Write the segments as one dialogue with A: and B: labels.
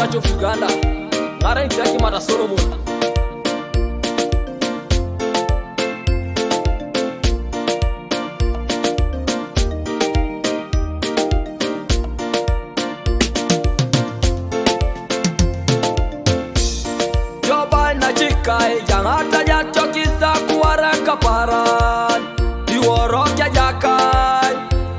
A: Church of Uganda. Ngara Okimat Solomon. Kai jangata ya chokisa kuara kaparan Iworo kya jakai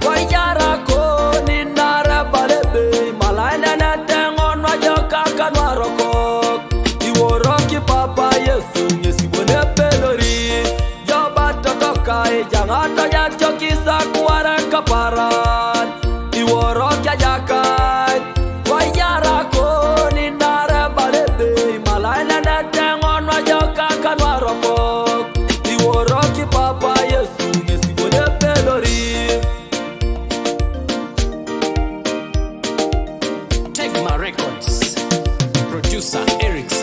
A: Wajara ko ninara balebe Malaina na tengon wajoka kanwarokok Iworo ki papa Yesu Nyesi bone pelori Joba toko kai jangata ya chokisa kuara kaparan Iworo kya jakai Wajara ko ninara balebe Malaina na tengon joka kanwarokok Iworoki papa Yesu Nyesi bone pelori.
B: Take my records. Producer Eriki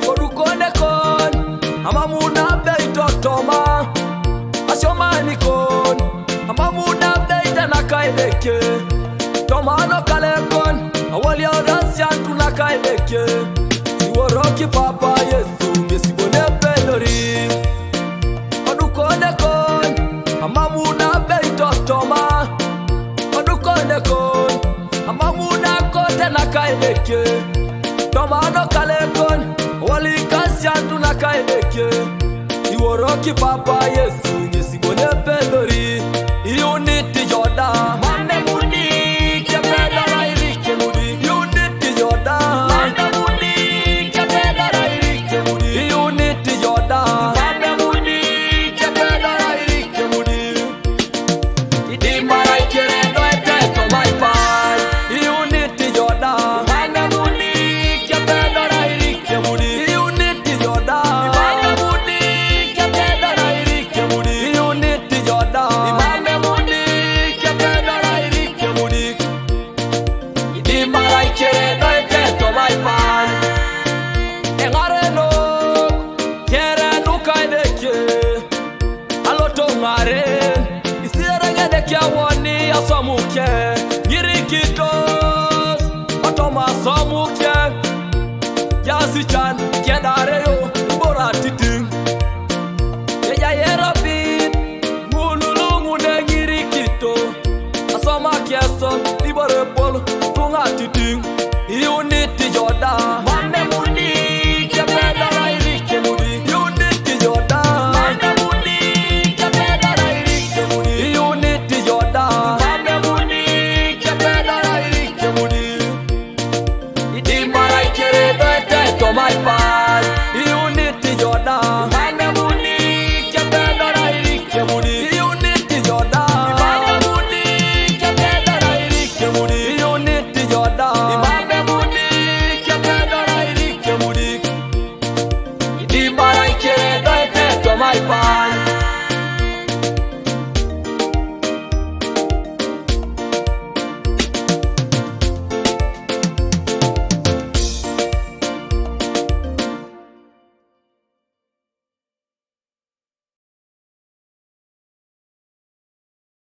A: Kodukone kon Amamuna beito toma Asiomani kon Amamuna beita nakaileke Tomano kalekon Awali audansia tunakaileke Iworoki papa Yesu Nyesi bone pelori. Kodukone kon Amamuna beito toma Kodukone kon Amamuna kote nakaileke Tomano kalekon Wali kansia tunakaileke Iworoki papa Yesu Nyesi bone pelori. Unity Jordan Mane mudi Kepeda la Eriki mudi. Unity Jordan Mane mudi Kepeda la Eriki mudi. Unity Jordan Mane mudi Kepeda la Eriki mudi. Idimara ikere no eteto my pai. Unity Jordan Mane mudi Kepeda la Eriki mudi. Unity Jordan Mane mudi Kepeda la Eriki mudi. Unity Jordan Mane mudi Kepeda la Eriki mudi. Idimara ikere no eteto my pai. Engare no kere nukaideke aloto ngare isirengede kya woni asomuke ngirikitos otoma somuke yazichan kedare yo